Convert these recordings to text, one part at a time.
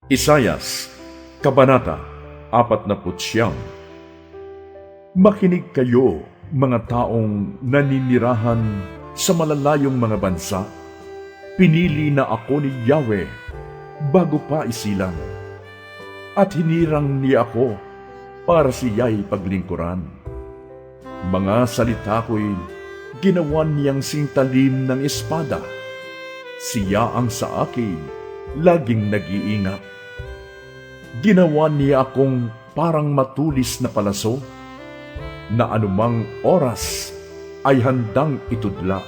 Isayas, Kabanata 49. Makinig kayo, mga taong naninirahan sa malalayong mga bansa. Pinili na ako ni Yahweh bago pa isilang, at hinirang niya ako para siya'y paglingkuran. Mga salita ko'y ginawa niyang singtalim ng espada. Siya ang sa akin laging nag-iingat. Ginawa niya akong parang matulis na palaso na anumang oras ay handang itudla.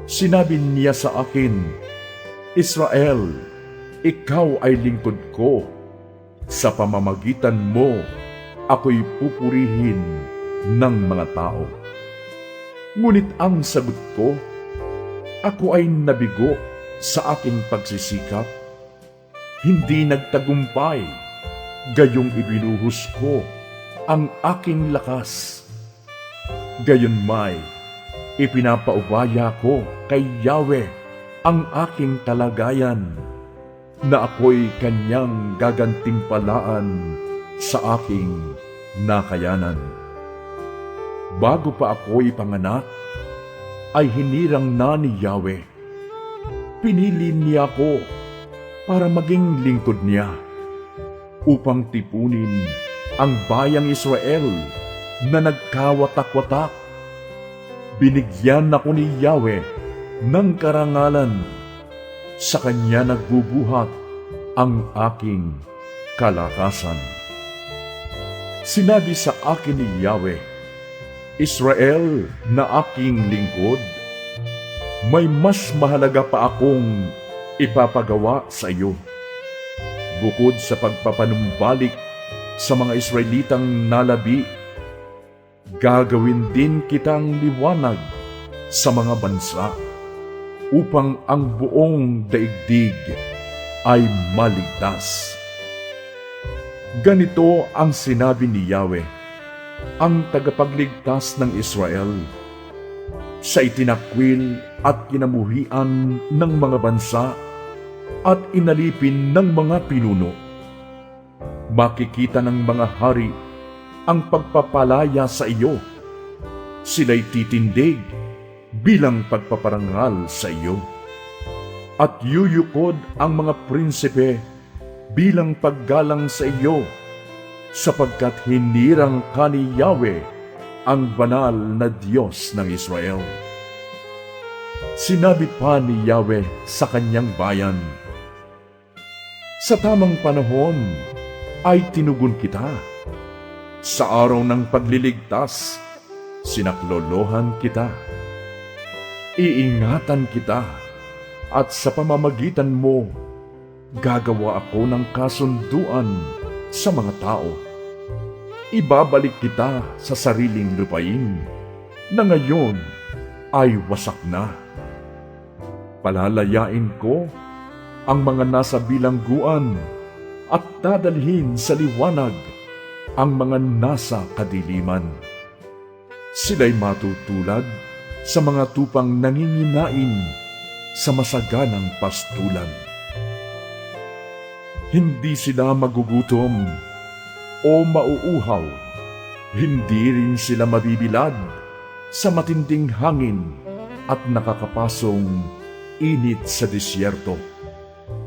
Sinabi niya sa akin, Israel, ikaw ay lingkod ko. Sa pamamagitan mo, ako'y pupurihin ng mga tao. Ngunit ang sagot ko, ako ay nabigo sa aking pagsisikap. Hindi nagtagumpay, gayong ibinuhos ko ang aking lakas. Gayunmay, ipinapaubaya ko kay Yahweh ang aking kalagayan, na ako'y kanyang gagantimpalaan sa aking nakayanan. Bago pa ako'y panganak, ay hinirang na ni Yahweh. Pinili niya ako para maging lingkod niya, upang tipunin ang bayang Israel na nagkawatak-watak. Binigyan ako ni Yahweh ng karangalan, sa kanya nagbubuhat ang aking kalakasan. Sinabi sa akin ni Yahweh, Israel na aking lingkod, may mas mahalaga pa akong ipapagawa sa iyo. Bukod sa pagpapanumbalik sa mga Israelitang nalabi, gagawin din kitang liwanag sa mga bansa, upang ang buong daigdig ay maligtas. Ganito ang sinabi ni Yahweh, ang tagapagligtas ng Israel, sa itinakwil at kinamuhian ng mga bansa at inalipin ng mga pinuno. Makikita ng mga hari ang pagpapalaya sa iyo. Sila'y titindig bilang pagpaparangal sa iyo. At yuyukod ang mga prinsipe bilang paggalang sa iyo, sapagkat hinirang ka ni Yahweh, ang banal na Diyos ng Israel. Sinabi pa ni Yahweh sa kanyang bayan, sa tamang panahon ay tinugon kita. Sa araw ng pagliligtas, sinaklolohan kita. Iingatan kita, at sa pamamagitan mo, gagawa ako ng kasunduan sa mga tao. Ibabalik kita sa sariling lupain na ngayon ay wasak na. Palalayain ko ang mga nasa bilangguan at dadalhin sa liwanag ang mga nasa kadiliman. Sila'y matutulad sa mga tupang nanginginain sa masaganang pastulan. Hindi sila magugutom o mauuhaw, hindi rin sila mabibilad sa matinding hangin at nakakapasong init sa disyerto,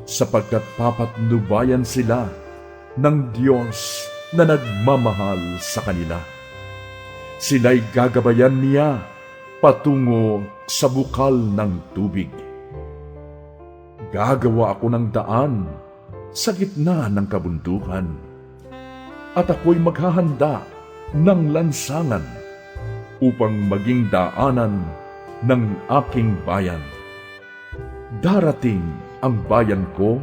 sapagkat papatnubayan sila ng Diyos na nagmamahal sa kanila. Sila'y gagabayan niya patungo sa bukal ng tubig. Gagawa ako ng daan sa gitna ng kabundukan, at ako'y maghahanda ng lansangan upang maging daanan ng aking bayan. Darating ang bayan ko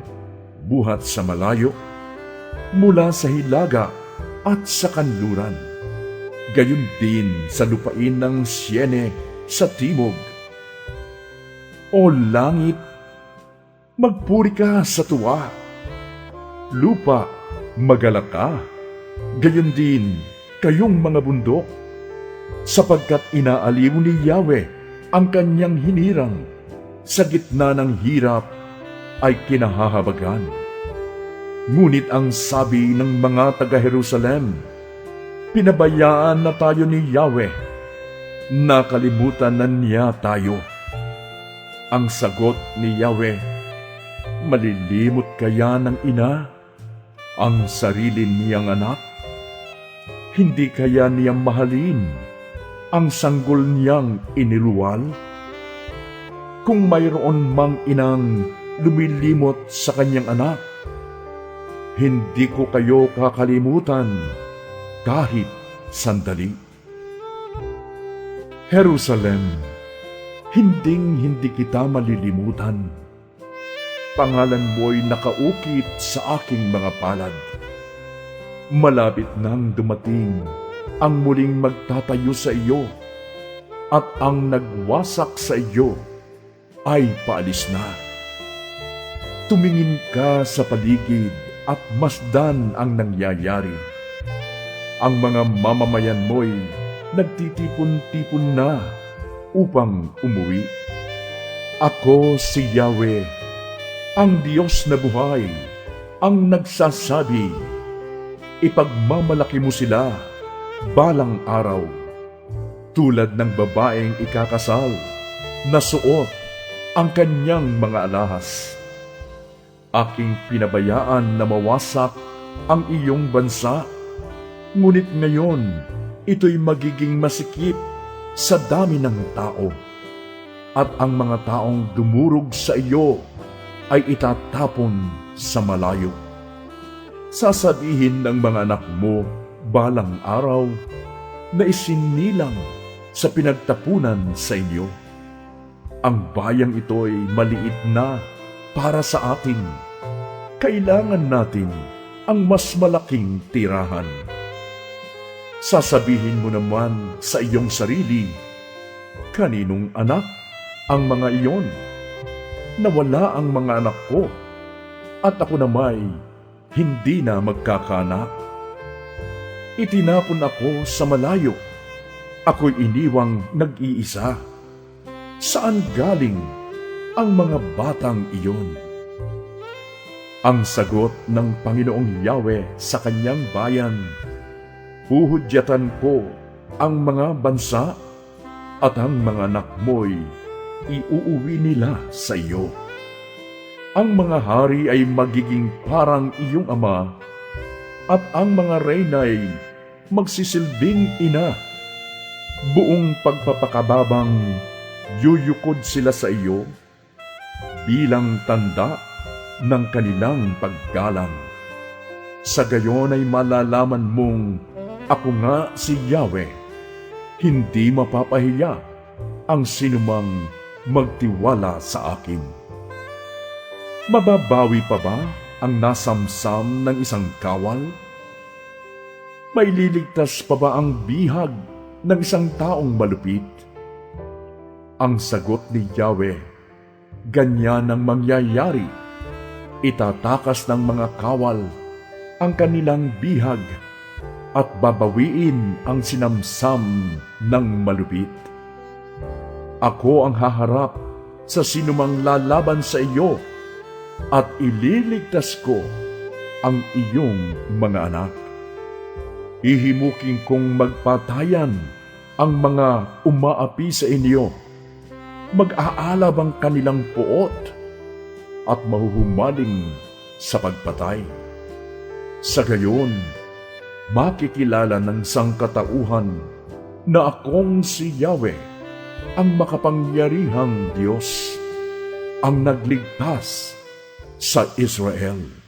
buhat sa malayo, mula sa hilaga at sa kanluran, gayon din sa lupain ng Siene sa timog. O langit, magpuri ka sa tuwa. Lupa, magalak ka. Gayon din kayong mga bundok, sapagkat inaaliw ni Yahweh ang kanyang hinirang, sa gitna ng hirap ay kinahahabagan. Ngunit ang sabi ng mga taga-Jerusalem, pinabayaan na tayo ni Yahweh, nakalimutan na niya tayo. Ang sagot ni Yahweh, malilimot kaya ng ina ang sarili niyang anak? Hindi kaya niya mahalin ang sanggol niyang iniluwal? Kung mayroon mang inang lumilimot sa kanyang anak, hindi ko kayo kakalimutan kahit sandali. Jerusalem, hinding-hindi kita malilimutan. Pangalan mo'y nakaukit sa aking mga palad. Malapit nang dumating ang muling magtatayo sa iyo, at ang nagwasak sa iyo ay paalis na. Tumingin ka sa paligid at masdan ang nangyayari. Ang mga mamamayan mo'y nagtitipon-tipon na upang umuwi. Ako si Yahweh, ang Diyos na buhay, ang nagsasabi, ipagmamalaki mo sila balang araw, tulad ng babaeng ikakasal na suot ang kanyang mga alahas. Aking pinabayaan na mawasak ang iyong bansa, ngunit ngayon ito'y magiging masikip sa dami ng tao, at ang mga taong dumurog sa iyo ay itatapon sa malayo. Sasabihin ng mga anak mo balang araw na isinilang sa pinagtapunan sa inyo. Ang bayang ito'y maliit na para sa atin. Kailangan natin ang mas malaking tirahan. Sasabihin mo naman sa iyong sarili, kaninong anak ang mga iyon? Nawala ang mga anak ko, at ako namay hindi na magkakaanak. Itinapon ako sa malayo, ako'y iniwang nag-iisa. Saan galing ang mga batang iyon? Ang sagot ng Panginoong Yahweh sa kanyang bayan, huhudyatan ko ang mga bansa, at ang mga anak mo'y iuuwi nila sa iyo. Ang mga hari ay magiging parang iyong ama, at ang mga reyna'y magsisilbing ina. Buong pagpapakababang yuyukod sila sa iyo bilang tanda ng kanilang paggalang. Sa gayon ay malalaman mong ako nga si Yahweh. Hindi mapapahiya ang sinumang magtiwala sa akin. Mababawi pa ba ang nasamsam ng isang kawal? May liligtas pa ba ang bihag ng isang taong malupit? Ang sagot ni Yahweh, ganyan ang mangyayari. Itatakas ng mga kawal ang kanilang bihag at babawiin ang sinamsam ng malupit. Ako ang haharap sa sinumang lalaban sa iyo, at ililigtas ko ang iyong mga anak. Hihimukin kong magpatayan ang mga umaapi sa inyo. Mag-aalab ang kanilang puot at mahuhumaling sa pagpatay. Sa gayon, makikilala ng sangkatauhan na akong si Yahweh, ang makapangyarihang Diyos, ang nagligtas sa Israel.